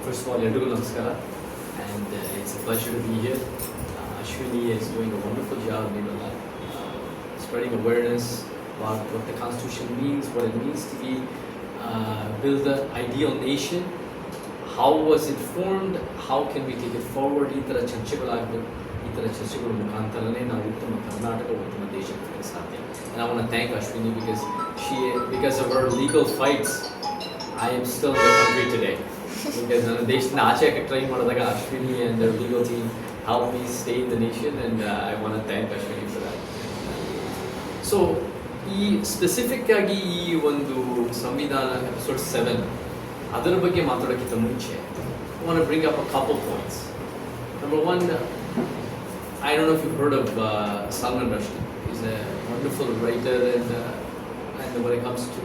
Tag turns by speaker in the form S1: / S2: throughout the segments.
S1: First of all, Yadugul Namaskara, and it's a pleasure to be here. Ashwini is doing a wonderful job, spreading awareness about what the Constitution means, what it means to be build the ideal nation. How was it formed? How can we take it forward? ಈ ಥರ ಚರ್ಚೆಗಳ ಮುಖಾಂತರನೇ ನಾವು ಉತ್ತಮ ಕರ್ನಾಟಕ, ಉತ್ತಮ ದೇಶ ಕಟ್ಟಕ್ಕೆ ಸಾಧ್ಯ. And I want to thank Ashwini because of her legal fights, I am still in the country today. Because ನನ್ನ ದೇಶದಿಂದ ಆಚೆ ಟ್ರೈ ಮಾಡಿದಾಗ Ashwini and their legal team helped me stay in the nation, and I want to thank Ashwini for that. So ಈ specific ಆಗಿ ಈ ಒಂದು ಸಂವಿಧಾನ episode 7 ಅದರ ಬಗ್ಗೆ ಮಾತಾಡೋಕ್ಕಿಂತ ಮುಂಚೆ I want to bring up a couple points. Number one, I don't know if you've heard of Salman Rushdie. He's a wonderful writer, and when it comes to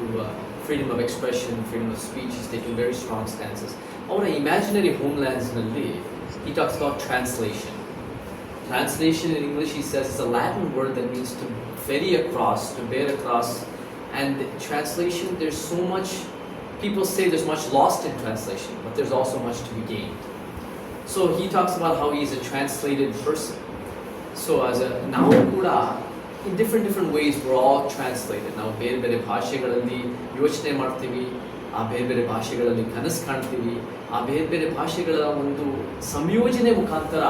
S1: freedom of expression, freedom of speech, he's taking very strong stances. Our imaginary homelands nalli, he talks about translation. Translation in English, he says, is a Latin word that means to ferry across, to bear across. And translation, there's so much, people say there's much lost in translation, but there's also much to be gained. So he talks about how he's a translated person. So as a now kuda, in different ways we're all translated. ನಾವು ಬೇರೆ ಬೇರೆ ಭಾಷೆಗಳಲ್ಲಿ ಯೋಚನೆ ಮಾಡ್ತೀವಿ, ಆ ಬೇರೆ ಬೇರೆ ಭಾಷೆಗಳಲ್ಲಿ ಕನಸು ಕಾಣ್ತೀವಿ, ಆ ಬೇರೆ ಬೇರೆ ಭಾಷೆಗಳ ಒಂದು ಸಂಯೋಜನೆ ಮುಖಾಂತರ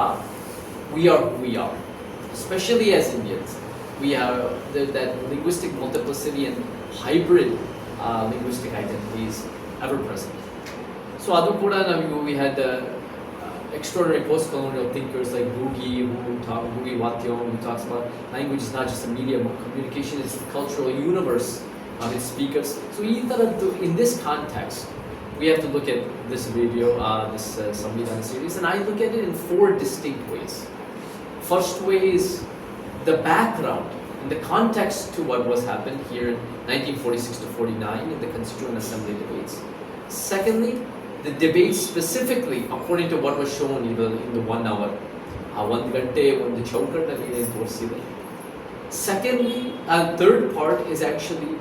S1: we are who we are. Especially as Indians, we have that linguistic multiplicity and hybrid linguistic identities ever present. So adu kuda we had extraordinary post-colonial thinkers like Boogie Watyom, who talks about language is not just a medium of communication, it's a cultural universe of its speakers. So in this context, we have to look at this video, this Samvidhan series, and I look at it in 4 distinct ways. First way is the background and the context to what was happened here in 1946 to 49 in the Constituent Assembly debates. Secondly, the debate specifically according to what was shown in the 1 hour. One gante, one the chaukat. Secondly, third part is actually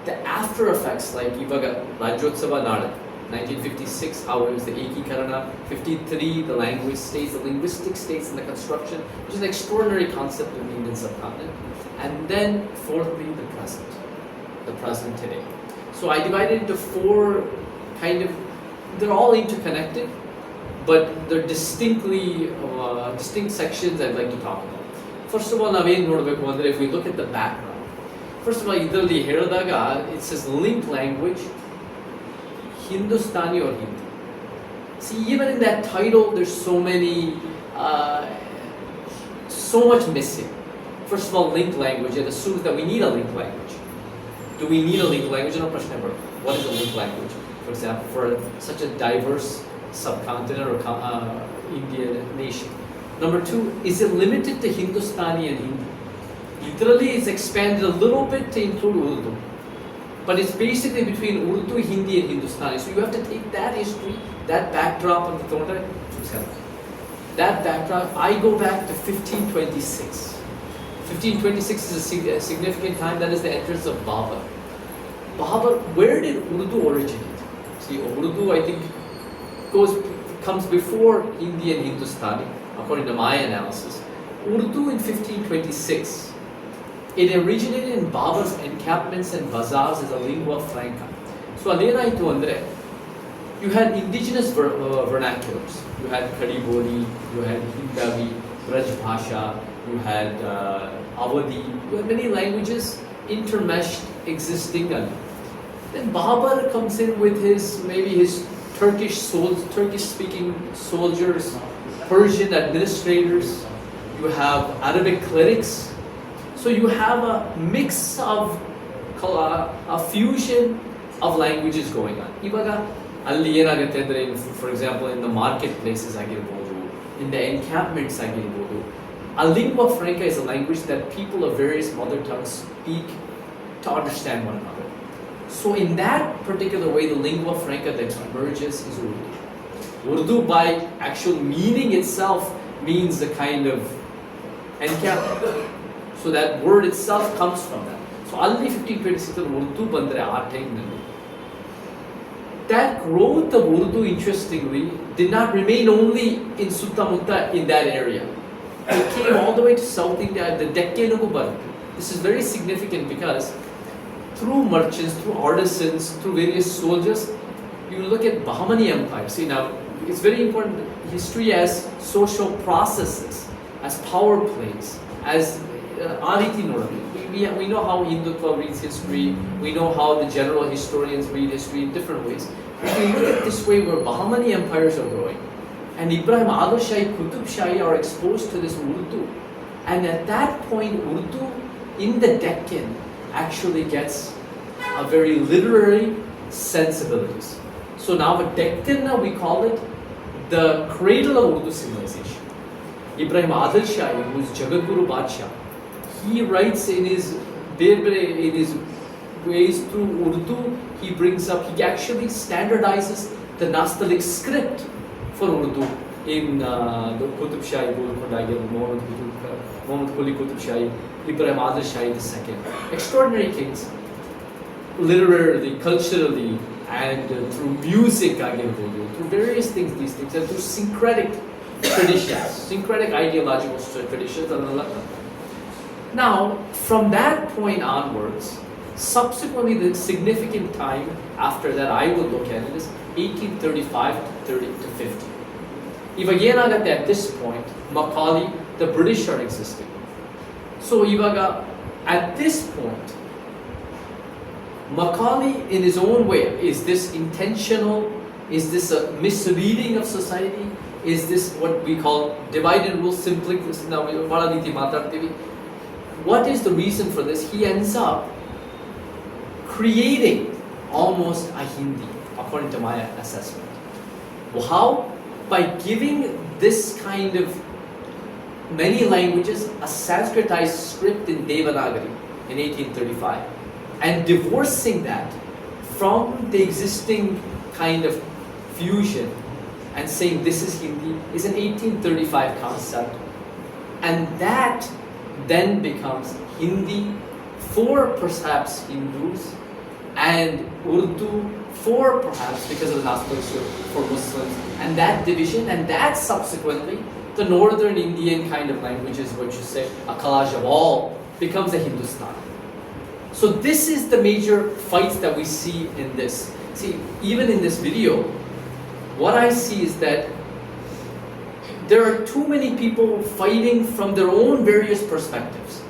S1: the after effects, like Ivaga Rajyotsava Nadak, 1956, how it was the Ekikarana, 53, the language states, the linguistic states, and the construction, which is an extraordinary concept in the Indian subcontinent. And then fourthly, the present today. So I divided into 4 kind of, they're all interconnected, but they're distinct sections I'd like to talk about. First of all, if we look at the background, first of all, it says linked language, Hindustani or Hindi. See, even in that title, there's so much missing. First of all, linked language, it assumes that we need a linked language. Do we need a linked language? No question ever. What is a linked language? For example, for such a diverse subcontinent or Indian nation. Number 2, is it limited to Hindustani and Hindi? Literally, it's expanded a little bit to include Urdu. But it's basically between Urdu, Hindi and Hindustani. So you have to take that history, that backdrop of the Tonda. That backdrop, I go back to 1526. 1526 is a significant time. That is the entrance of Babur. Babur, where did Urdu originate? See, Urdu, I think, comes before Hindi and Hindustani, according to my analysis. Urdu in 1526, it originated in Babur's encampments and bazaars as a lingua franca. So, adenaitu andre, you had indigenous vernaculars. You had Kadiboli, you had Hindavi, Braj Bhasha, you had Awadhi, you had many languages intermeshed existing. Then Babur comes in with his Turkish-speaking soldiers, Persian administrators. You have Arabic clerics. So you have a mix of a fusion of languages going on. Ivaga alli enagutte andre, for example, in the marketplaces agirbodu, in the encampments agirbodu, a lingua franca is a language that people of various mother tongues speak to understand one another. So in that particular way, the lingua franca that emerges is Urdu. Urdu by actual meaning itself means the kind of encampment. So that word itself comes from that. So alli 1526 Urdu bandre aa time nalli. that growth of Urdu, interestingly, did not remain only in Sutta in that area. It came all the way to South India, the Deccan Ubar. This is very significant because through merchants, through artisans, through various soldiers, you look at Bahmani Empire. See now, it's very important. History as social processes, as power plays, as Ariti we know how Hindutva reads history. We know how the general historians read history in different ways. If you look at this way, where Bahmani empires are growing, and Ibrahim Adil Shahi, Qutub Shahi are exposed to this Urdu, and at that point, Urdu in the Deccan actually gets a very literary sensibilities. So now the Deccan, we call it the cradle of Urdu civilization. Ibrahim Adil Shahi, who is Jagatguru Badshah, he writes in his ways through Urdu, he actually standardizes the Nastaliq script for Urdu in the Qutub Shahi, Muhammad Quli Qutub Shahi, Ibrahim Adil Shahi II. Extraordinary kings, literally, culturally, and through music, through various things, these things, and through syncretic traditions, syncretic ideological traditions. Now, from that point onwards, subsequently the significant time after that I would look at it is 1835 to 50. Ivaga at this point, Macaulay, the British are existing. So Ivaga, at this point, Macaulay in his own way, is this intentional? Is this a misreading of society? Is this what we call divide and rule simplicity? What is the reason for this? He ends up creating almost a Hindi, according to my assessment. How? By giving this kind of many languages a Sanskritized script in Devanagari in 1835 and divorcing that from the existing kind of fusion and saying this is Hindi is an 1835 concept, and that then becomes Hindi for perhaps Hindus and Urdu for perhaps, because of the Nastaliq, for Muslims, and that division, and that subsequently the northern Indian kind of languages, what you say, a collage of all, becomes a Hindustani. So this is the major fights that we see in this. See, even in this video, what I see is that there are too many people fighting from their own various perspectives.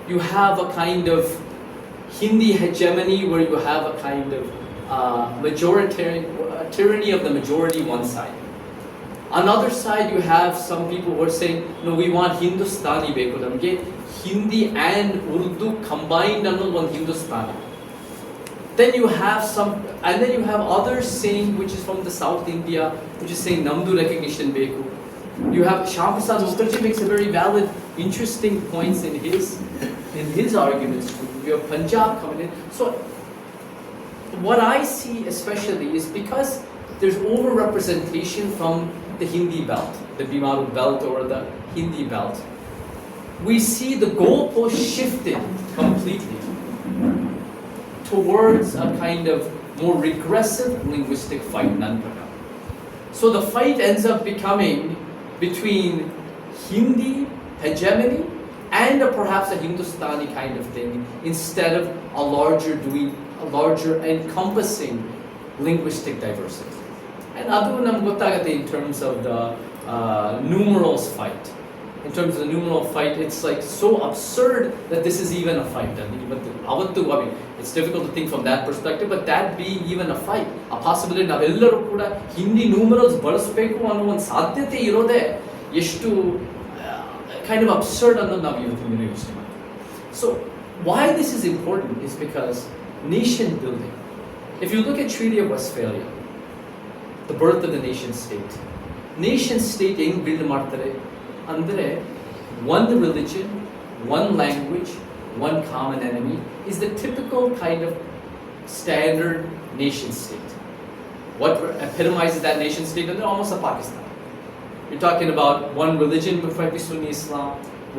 S1: You have a kind of Hindi hegemony where you have a kind of majoritarian tyranny of the majority one side. Another side, you have some people who are saying, no, we want Hindustani beku namge, Hindi and Urdu combined under one Hindustani. Then you have others saying, which is from the South India, which is saying Namdu recognition beku. You have Shyam Prasad Mukherjee makes a very valid, interesting points in his arguments too. You have Punjab coming in. So what I see especially is because there's over-representation from the Hindi belt, the Bimaru belt or the Hindi belt, we see the goalpost shifted completely towards a kind of more regressive linguistic fight. So the fight ends up becoming between Hindi hegemony and perhaps a Hindustani kind of thing, instead of a larger encompassing linguistic diversity. And adu nam gottagate in terms of the numerals fight. In terms of the numeral fight, it's like so absurd that this is even a fight. It's difficult to think from that perspective, but that being even a fight, a possibility navelleru kuda Hindi numerals ಬಳಸಬೇಕು ಅನ್ನೋ ಒಂದು ಸಾಧ್ಯತೆ ಇರೋದೇ ಎಷ್ಟು kind of absurd ಅನ್ನೋದು ನಾವು ಇವತ್ತಿನ ದಿನ ಯೋಚನೆ ಮಾಡ್ತೀವಿ. So why this is important is because nation building. If you look at Treaty of Westphalia, the birth of the nation state. Nation state ಹೆಂಗ್ build ಮಾಡ್ತಾರೆ ಅಂದರೆ one religion, one language, one common enemy is the typical kind of standard nation state. What epitomizes that nation state? And they're almost a Pakistan. You're talking about one religion, which might be Sunni Islam,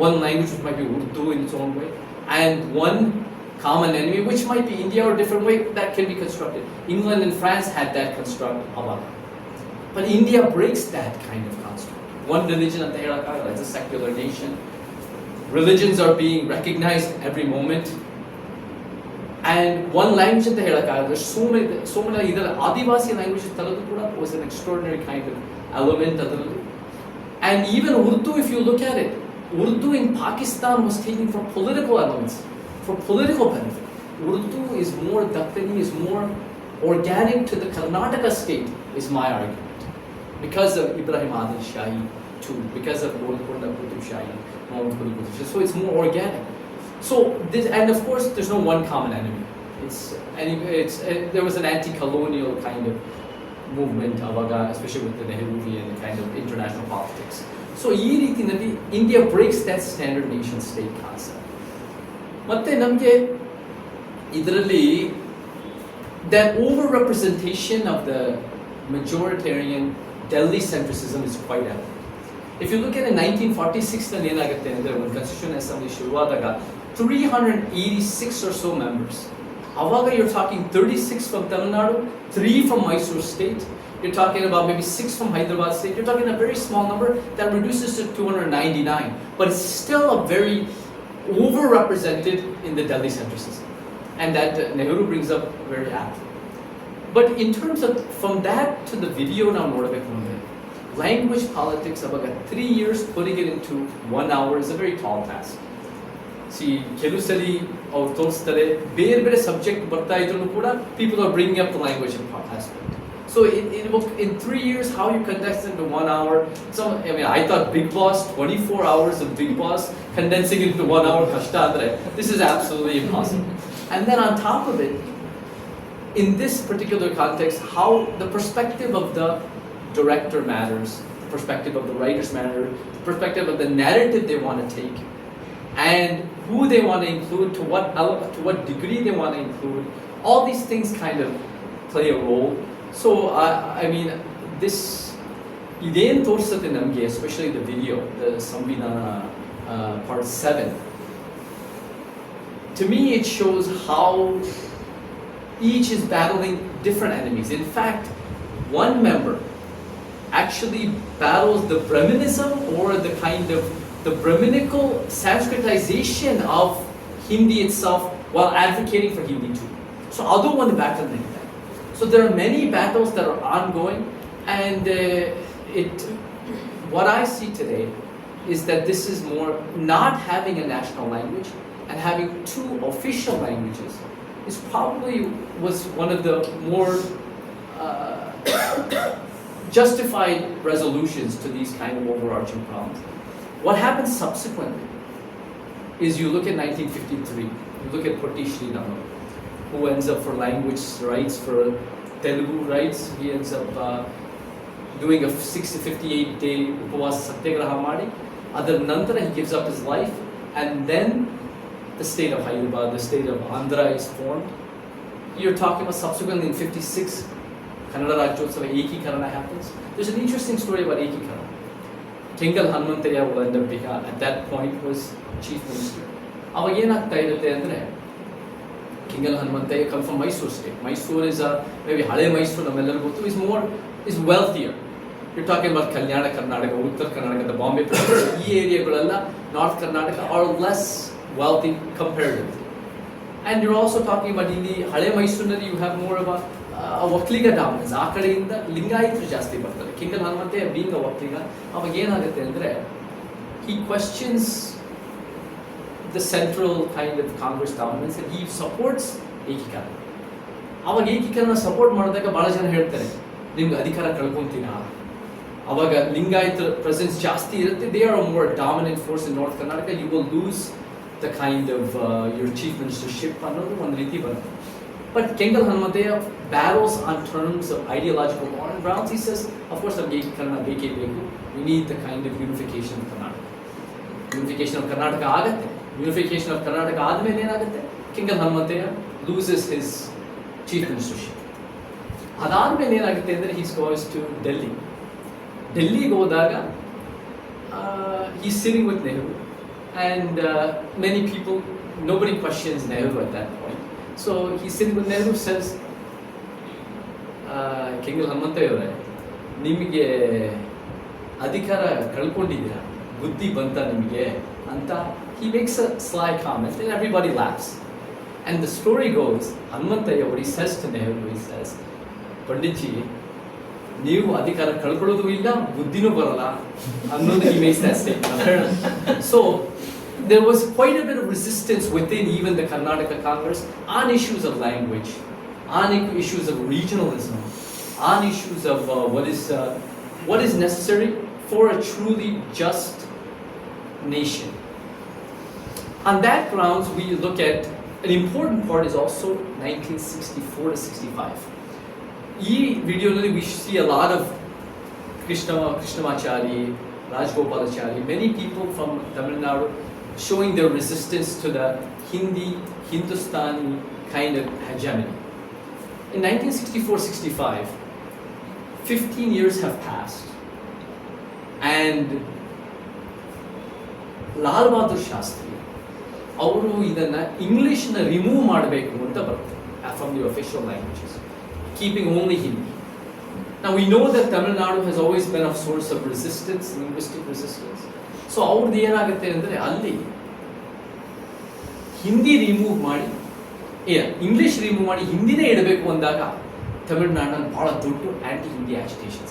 S1: one language, which might be Urdu in its own way, and one common enemy, which might be India or a different way, that can be constructed. England and France had that construct ಅವಾಗ. But India breaks that kind of construct. One religion ಅಂತ ಹೇಳಕ್ಕಾಗಲ್ಲ, it's a secular nation. Religions are being recognized every moment. And one language ಅಂತ ಹೇಳಕ್ಕಾಗಲ್ಲ. There's so many ಇದರ ಆದಿವಾಸಿ language ತರದು ಕೂಡ was an extraordinary kind of element ಅದರಲ್ಲಿ. And even Urdu, if you look at it, Urdu in Pakistan was taken for political elements, for political benefit. Urdu is more Dakkani, is more organic to the Karnataka state, is my argument. Because of Ibrahim Adil Shahi too, because of Golconda Qutub Shahi, Muhammad Quli Qutub Shahi, so it's more organic. So this, and of course there's no one common enemy. There was an anti-colonial kind of movement avaga, especially with the Nehruvian kind of international politics. So ಈ ರೀತಿಯಲ್ಲಿ India breaks that standard nation state concept. ಮತ್ತೆ ನಮಗೆ ಇದರಲ್ಲಿ that over-representation of the majoritarian Delhi centricism is quite evident. If you look at in 1946 ನಲ್ಲಿ ಏನಾಗುತ್ತೆ ಅಂದರೆ ಒಂದು constitution assembly ಶುರುವಾದಾಗ 386 or so members. Avaga you're talking 36 from Tamil Nadu, 3 from Mysore state. You're talking about maybe 6 from Hyderabad state. You're talking a very small number that reduces to 299. But it's still a very overrepresented in the Delhi centricism. And that Nehru brings up very aptly. But in terms of, from that to the video now ನೋಡಬೇಕಂದ್ರೆ, language politics about 3 years putting it into 1 hour is a very tall task. See, ಕೆಲವು ಸರಿ ಅವ್ರು ತೋರಿಸ್ತಾರೆ ಬೇರೆ ಬೇರೆ subject ಬರ್ತಾ ಇದ್ರು ಕೂಡ people are bringing up the language aspect. So in 3 years, how you condense into 1 hour? I thought Big Boss, 24 hours of Big Boss, condensing into 1 hour, kashta andre. This is absolutely impossible. And then on top of it, in this particular context, how the perspective of the director matters, the perspective of the writers matter, the perspective of the narrative they want to take, and who they want to include, to what degree they want to include. All these things kind of play a role. So I mean, this ಇದೇನು ತೋರಿಸುತ್ತೆ ನಮಗೆ, especially the video, the Samvidhana part 7. To me, it shows how each is battling different enemies. In fact, one member actually battles the Brahminism or the kind of the Brahminical Sanskritization of Hindi itself while advocating for Hindi too. So although one battle like that. So there are many battles that are ongoing, and what I see today is that this is more not having a national language and having 2 official languages is probably was one of the more justified resolutions to these kind of overarching problems. What happens subsequently is you look at 1953, you look at Potti Srinama, who ends up for language rights, for Telugu rights, he ends up doing a 58-day Upavasa Satyagraha Madi. Adar Nantara he gives up his life, and then the state of Hyderabad, the state of Andhra is formed. You're talking about subsequently in 56, Kannada Rajyotsava Ekikarana happens. There's an interesting story about Ekikarana. Kengal Hanumanthaya will end up being, at that point, was chief minister. ಅವಾಗ ಏನಾಗ್ತಾ ಇರುತ್ತೆ ಅಂದರೆ, Kengal Hanumanthaya come from Mysore state. Mysore is maybe ಹಳೆ ಮೈಸೂರು ನಮ್ಮೆಲ್ಲರಿಗೂ ಗೊತ್ತು, is wealthier. You're talking about Kalyana Karnataka, Uttar Karnataka, the Bombay province. ಈ ಏರಿಯಾಗಳೆಲ್ಲ North Karnataka are less wealthy comparatively. And you're also talking about ಇಲ್ಲಿ ಹಳೆ ಮೈಸೂರಿನಲ್ಲಿ you have more of a Vokkaliga dominance. ಆ ಕಡೆಯಿಂದ ಲಿಂಗಾಯತರು ಜಾಸ್ತಿ ಬರ್ತಾರೆ. Kengal Hanumanthaya being a Vokkaliga, ಅವಾಗ ಏನಾಗುತ್ತೆ ಅಂದರೆ he questions the central kind of Congress dominance and he supports ಏಕೀಕರಣ. ಅವಾಗ ಏಕೀಕರಣ ಸಪೋರ್ಟ್ ಮಾಡಿದಾಗ ಭಾಳ ಜನ ಹೇಳ್ತಾರೆ ನಿಮ್ಗೆ ಅಧಿಕಾರ ಕಳ್ಕೊಂತೀರಾ, ಅವಾಗ ಲಿಂಗಾಯತ ಪ್ರೆಸೆನ್ಸ್ ಜಾಸ್ತಿ ಇರುತ್ತೆ, they are a more dominant force in North Karnataka, you will lose the kind of your chief ministership ಅನ್ನೋದು ಒಂದು ರೀತಿ ಬರುತ್ತೆ. But Kengal Hanumanthaya battles on terms of ideological grounds. He says, of course, we need the kind of unification of Karnataka. Unification of Karnataka ಆಗುತ್ತೆ. Unification of Karnataka ಆದಮೇಲೆ ಏನಾಗುತ್ತೆ, Kengal Hanumanthaya loses his chief ministership. ಅದಾದಮೇಲೆ ಏನಾಗುತ್ತೆ ಅಂದರೆ he goes to Delhi. ಡೆಲ್ಲಿಗೆ ಹೋದಾಗ he's sitting with Nehru and many people nobody questions Nehru at that point. So he's sitting with Nehru, says, Kengal ಹನುಮಂತಯ್ಯವರೇ, ನಿಮಗೆ ಅಧಿಕಾರ ಕಳ್ಕೊಂಡಿದ್ದೀರಾ, ಬುದ್ಧಿ ಬಂತ ನಿಮಗೆ ಅಂತ he makes a sly comment and everybody laughs. And the story goes, Hanumantayya, what he says to Nehru, he says, Panditji, ನೀವು ಅಧಿಕಾರ ಕಳ್ಕೊಳ್ಳೋದು ಇಲ್ಲ, ಬುದ್ಧಿನೂ ಬರಲ್ಲ ಅನ್ನೋದು he makes that statement. So there was quite a bit of resistance within even the Karnataka Congress on issues of language, on issues of regionalism, on issues of what is necessary for a truly just nation. On that grounds, we look at an important part is also 1964 to 65. ಈ ವಿಡಿಯೋನಲ್ಲಿ we see a lot of Krishnamachari, Rajgopalachari, many people from Tamil Nadu showing their resistance to the Hindustani kind of hegemony. In 1964-65, 15 years have passed, and Lal Bahadur Shastri, ಅವರು ಇದನ್ನ ಇಂಗ್ಲಿಷ್ನ remove ಮಾಡಬೇಕು ಅಂತ ಬರುತ್ತೆ from the official languages, keeping only Hindi. Now we know that Tamil Nadu has always been a source of resistance, linguistic resistance. So ಅವ್ರದ್ದು ಏನಾಗುತ್ತೆ ಅಂದರೆ ಅಲ್ಲಿ Hindi remove ಮಾಡಿ, ಇಂಗ್ಲಿಷ್ ರಿಮೂವ್ ಮಾಡಿ ಹಿಂದಿನೇ ಇಡಬೇಕು ಅಂದಾಗ ತಮಿಳುನಾಡಿನಲ್ಲಿ ಬಹಳ ದೊಡ್ಡ anti Hindi agitations.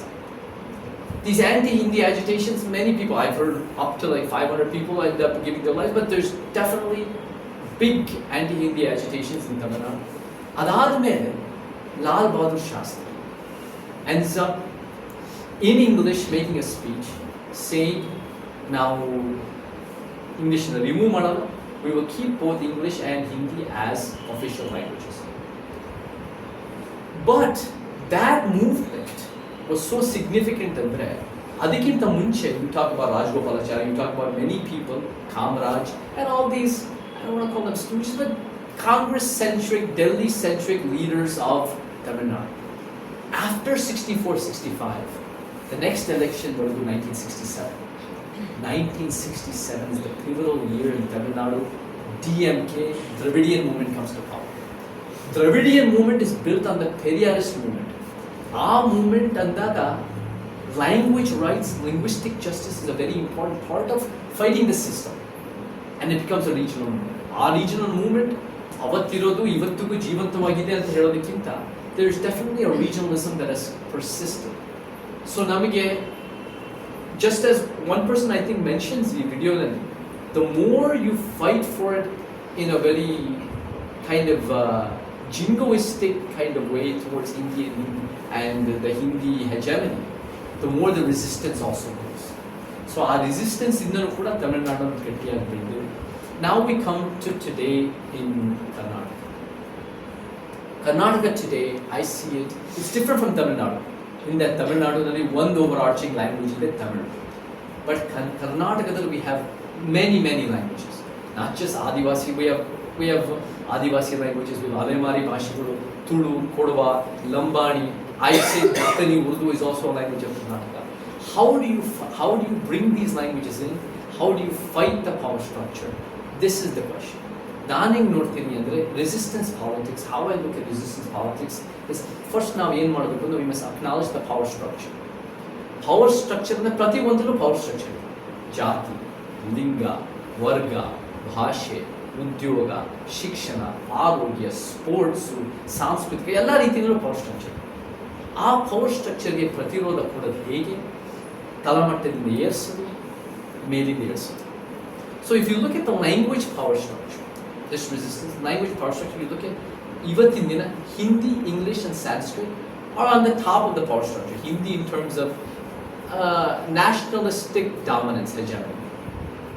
S1: These anti-Hindi agitations, many people, I've heard up to like 500 people end up giving their lives, but there's definitely big anti-Hindi agitations in Tamil Nadu. Adadmele, Lal Bahadur Shastri ends up in English making a speech saying, now English na remove madala, we will keep both English and Hindi as official languages. But that movement was so significant andre adikkinta munche, you talk about Rajgopalachari, you talk about many people, Kamaraj and all these, I don't want to call them stooges, but Congress-centric, Delhi-centric leaders of Tamil Nadu. After 64-65, the next election will be 1967. 1967 is the pivotal year in Tamil Nadu. DMK, Dravidian movement, comes to power. Dravidian movement is built on the Periyarist movement. Our movement andaga, language rights, linguistic justice is a very important part of fighting the system, and it becomes a regional movement. Our regional movement avatirodu ivattugu jeevantavagide anta helodikkinta, there is definitely a regionalism that has persisted. So namige, just as one person I think mentions in the video, the more you fight for it in a very kind of jingoistic kind of way towards Indian and the Hindi hegemony, the more the resistance also grows. So our resistance innaru kuda Tamil Nadu gettiyagi ಬೆಳೆದಿದೆ. Now we come to today in Karnataka. Karnataka today, I see it, it's different from Tamil Nadu. In that Tamil Nadu nalli one overarching language is Tamil. But Karnataka we have many languages. Not just Adivasi, we have Adivasi languages, we have Alemari Bhashegulu, Tulu, Kodava, Lambani. I say Dakkani Urdu is also a language of Karnataka. How do you bring these languages in? How do you fight the power structure? This is the question. Naning Northini andre resistance politics. How I look at resistance politics is first now ಏನು ಮಾಡಬೇಕು ಅಂದ್ರೆ we must acknowledge the power structure. Power structure ಅಂದ್ರೆ ಪ್ರತಿ ಒಂದರಲ್ಲೂ power structure ಇದೆ. ಜಾತಿ, ಲಿಂಗ, ವರ್ಗ, ಭಾಷೆ, ಉದ್ಯೋಗ, ಶಿಕ್ಷಣ, ಆರೋಗ್ಯ, ಸ್ಪೋರ್ಟ್ಸ್, ಸಾಂಸ್ಕೃತಿಕ ಎಲ್ಲ ರೀತಿಯಲ್ಲೂ ಪವರ್ ಸ್ಟ್ರಕ್ಚರ್. ಆ ಪವರ್ ಸ್ಟ್ರಕ್ಚರ್ಗೆ ಪ್ರತಿರೋಧ ಕೊಡೋದು ಹೇಗೆ? ತಳಮಟ್ಟದಿಂದ ಏರಿಸೋದು, ಮೇಲಿಂದ ಏರಿಸೋದು. So if you look at the language power structure, this resistance language power structure, you look at ಇವತ್ತಿನ ದಿನ Hindi, English and Sanskrit are on the top of the power structure. Hindi in terms of nationalistic dominance, hegemony.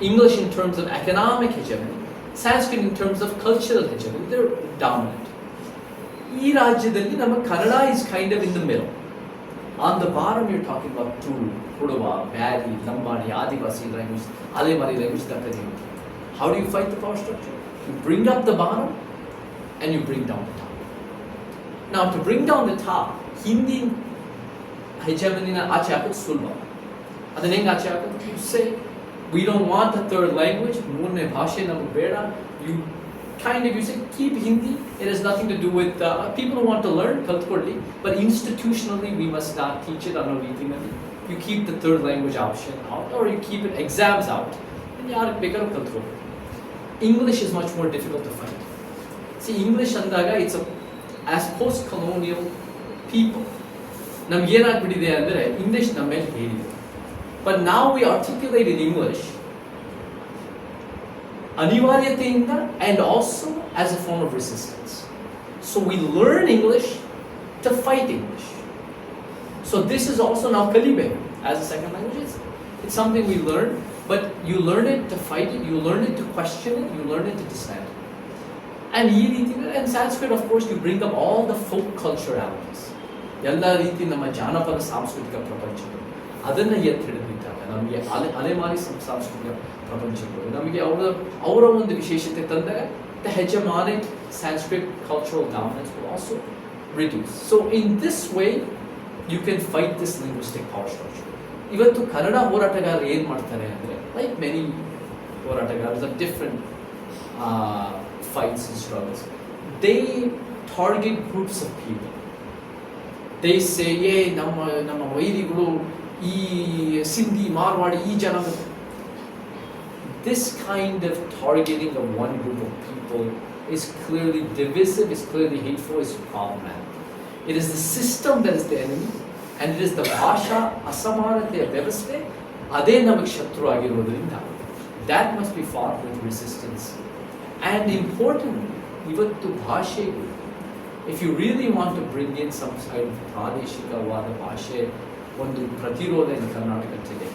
S1: English in terms of economic hegemony. Sanskrit in terms of cultural hegemony. They're dominant. ಈ ರಾಜ್ಯದಲ್ಲಿ ನಮ್ಮ Kannada is kind of in the middle. On the bottom you're talking about Tulu, Kodava, Bari, Lambani, Adivasi language, Alemari language, Dakkani. How do you fight the power structure? You bring up the bottom and you bring down the top. Now to bring down the top, Hindi hegemony na ಆಚೆ ಹಾಕೋದು ಸುಲಭ. ಅದನ್ನ ಹೆಂಗೆ ಆಚೆ ಹಾಕೋದು? You say we don't want a third language, ಮೂರನೇ ಭಾಷೆ ನಮಗೆ ಬೇಡ. You kind of, you say keep Hindi, it has nothing to do with people who want to learn, kaltkolli, but institutionally we must not teach it on ರೀತಿನಲ್ಲಿ. You keep the third language option out, or you keep it exams out, and ಯಾರು ಬೇಕಾದ್ರೂ ಕಲ್ತ್ಕೊಳ್ಳಿ. English is much more difficult to find. See, English ಅಂದಾಗ it's as post-colonial people, ನಮ್ಗೆ ಏನಾಗ್ಬಿಟ್ಟಿದೆ ಅಂದರೆ English ನಮ್ಮ ಮೇಲೆ ಹೇಳಿದೆ. But now we articulate in English ಅನಿವಾರ್ಯತೆಯಿಂದ and also as a form of resistance. So we learn English to fight English. So this is also now kalibe as a second language. It's something we learn, but you learn it to fight it, you learn it to question it, you learn it to dissent. And Sanskrit, of course, you bring up all the folk culturalities. ಎಲ್ಲ ರೀತಿ ನಮ್ಮ ಜಾನಪದ ಸಾಂಸ್ಕೃತಿಕ ಪ್ರಪಂಚಗಳು ಅದನ್ನು ಎತ್ತಿ ಹಿಡಿದಿದ್ದಾಗ ನಮಗೆ ಅಲೆಮಾರಿ ಸಾಂಸ್ಕೃತಿಕ ಪ್ರಪಂಚಗಳು ನಮಗೆ ಅವರ ಒಂದು ವಿಶೇಷತೆ ತಂದಾಗ the hegemonic Sanskrit cultural dominance will also reduce. So in this way you can fight this linguistic power structure. ಇವತ್ತು ಕನ್ನಡ ಹೋರಾಟಗಾರರು ಏನು ಮಾಡ್ತಾರೆ ಅಂದರೆ, like many ಹೋರಾಟಗಾರರು of different fights and struggles, they target groups of people. They say, ನಮ್ಮ ವೈರಿಗಳು ಈ ಸಿಂಧಿ ಮಾರ್ವಾಡಿ ಈ ಜನಾಂಗ. This kind of targeting of one group of people is clearly divisive, is clearly hateful, is problematic. It is the system that is the enemy, and it is the ಭಾಷಾ ಅಸಮಾನತೆಯ ವ್ಯವಸ್ಥೆ ಅದೇ ನಮಗೆ ಶತ್ರು ಆಗಿರುವುದರಿಂದ that must be fought with resistance. And importantly, ಇವತ್ತು ಭಾಷೆಗಳು, if you really want to bring in some kind of ಪ್ರಾದೇಶಿಕವಾದ ಭಾಷೆ ಒಂದು ಪ್ರತಿರೋಧ in Karnataka today,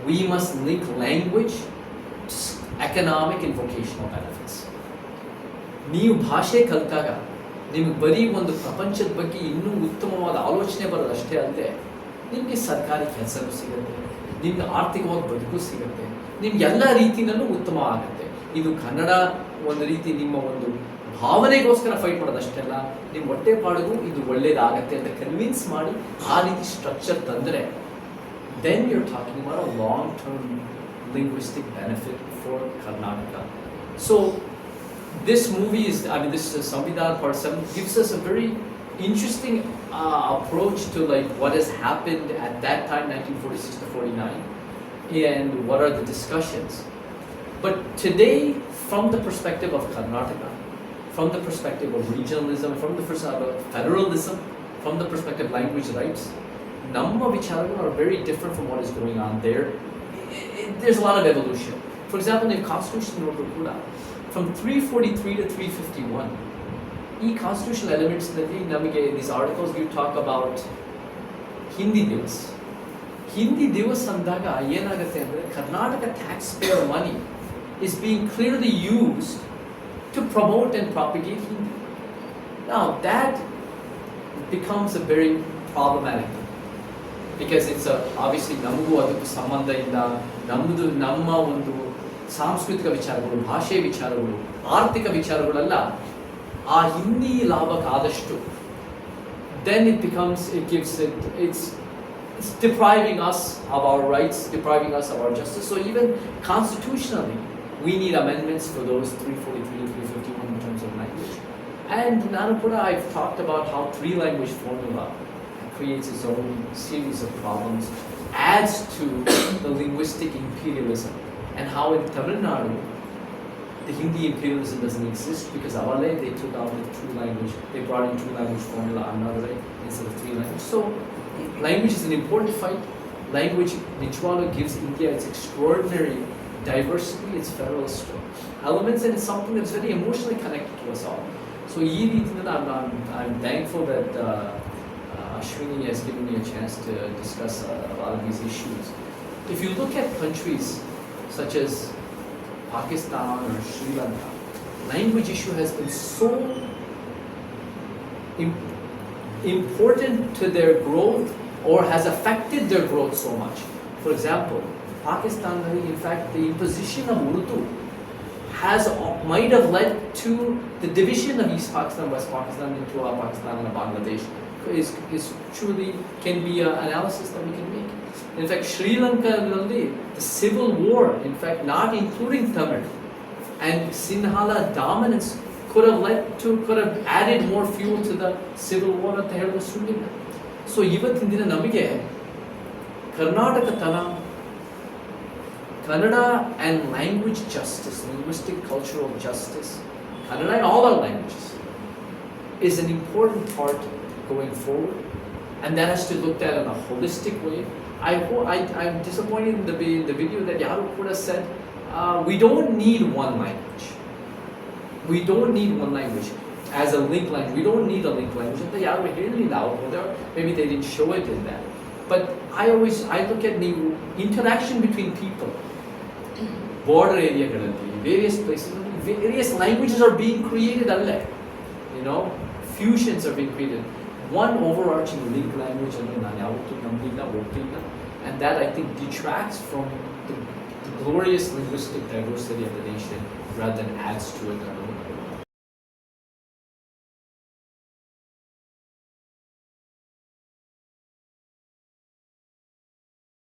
S1: we must link language to economic and vocational benefits. ನೀವು ಭಾಷೆ ಕಲಿತಾಗ ನಿಮಗೆ ಬರೀ ಒಂದು ಪ್ರಪಂಚದ ಬಗ್ಗೆ ಇನ್ನೂ ಉತ್ತಮವಾದ ಆಲೋಚನೆ ಬರೋದಷ್ಟೇ ಅಲ್ಲದೆ ನಿಮಗೆ ಸರ್ಕಾರಿ ಕೆಲಸನೂ ಸಿಗುತ್ತೆ, ನಿಮ್ಗೆ ಆರ್ಥಿಕವಾಗಿ ಬದುಕು ಸಿಗುತ್ತೆ, ನಿಮ್ಗೆ ಎಲ್ಲ ರೀತಿಯಲ್ಲೂ ಉತ್ತಮ ಆಗುತ್ತೆ. ಇದು ಕನ್ನಡ ಒಂದು ರೀತಿ ನಿಮ್ಮ ಒಂದು ಭಾವನೆಗೋಸ್ಕರ ಫೈಟ್ ಮಾಡೋದಷ್ಟೇ ಅಲ್ಲ, ನಿಮ್ಮ ಹೊಟ್ಟೆ ಪಾಡಿಗೂ ಇದು ಒಳ್ಳೇದಾಗತ್ತೆ ಅಂತ ಕನ್ವಿನ್ಸ್ ಮಾಡಿ ಆ ರೀತಿ ಸ್ಟ್ರಕ್ಚರ್ ತಂದರೆ then you're talking about a long-term linguistic benefit for Karnataka. So this movie is, this Samvidhan Part 7 gives us a very interesting approach to like what has happened at that time, 1946 to 49, and what are the discussions. But today, from the perspective of Karnataka, from the perspective of regionalism, from the perspective of federalism, from the perspective of language rights, ನಮ್ಮ ವಿಚಾರಗಳು are very different from what is going on there. There's a lot of evolution. For example, in Constitution ನೋಡಿದ್ರು ಕೂಡ from 343 to 351, ಈ constitutional ಎಲಿಮೆಂಟ್ಸ್ನಲ್ಲಿ ನಮಗೆ these articles you talk about Hindi ದಿವಸ್. ಹಿಂದಿ ದಿವಸ್ ಅಂದಾಗ ಏನಾಗುತ್ತೆ ಅಂದರೆ Karnataka tax pair money is being clearly used to promote and propagate Hindi. Now that becomes a very problematic thing, because it's obviously ನಮಗೂ ಅದಕ್ಕೂ ಸಂಬಂಧ ಇಲ್ಲ, ನಮ್ಮ ಒಂದು ಸಾಂಸ್ಕೃತಿಕ ವಿಚಾರಗಳು, ಭಾಷೆ ವಿಚಾರಗಳು, ಆರ್ಥಿಕ ವಿಚಾರಗಳೆಲ್ಲ ಆ Hindi ಲಾಭಕ್ಕಾದಷ್ಟು then it's depriving us of our rights, depriving us of our justice. So even constitutionally we need amendments for those 343 to 351 in terms of language. And Nanapura, I've talked about how three-language formula creates its own series of problems, adds to the linguistic imperialism, and how in Tamil Nadu the Hindi imperialism doesn't exist because Avale, they took out the two-language, they brought in two-language formula another instead of three-language. So language is an important fight. Language, Nichwala gives India its extraordinary diversity, its federalist elements, and it's something that's very emotionally connected to us all. So I'm thankful that Ashwini has given me a chance to discuss a lot of these issues. If you look at countries such as Pakistan or Sri Lanka, language issue has been so important to their growth, or has affected their growth so much. For example, Pakistan, in fact, the imposition of Urdu might have led to the division of East Pakistan, West Pakistan into Pakistan and Bangladesh. Is truly can be an analysis that we can make. In fact, Sri Lanka, the civil war, in fact, not including Tamil, And Sinhala dominance could have added more fuel to the civil war ಅಂತ ಹೇಳಿದ್ರೆ ಸುಳ್ಳಿಲ್ಲ. So ಇವತ್ತಿನ ದಿನ ನಮಗೆ ಕರ್ನಾಟಕತನ, Kannada and language justice, linguistic cultural justice, Kannada and all our languages, is an important part going forward, and that has to be looked at in a holistic way. I'm disappointed in the video that Yaru Kuda said, we don't need one language. We don't need one language as a link language. We don't need a link language. Maybe they didn't show it in that. But I look at interaction between people, border area, various places, various languages are being created. You know, fusions are being created. One overarching link language, and that I think detracts from the glorious linguistic diversity of the nation rather than adds to it.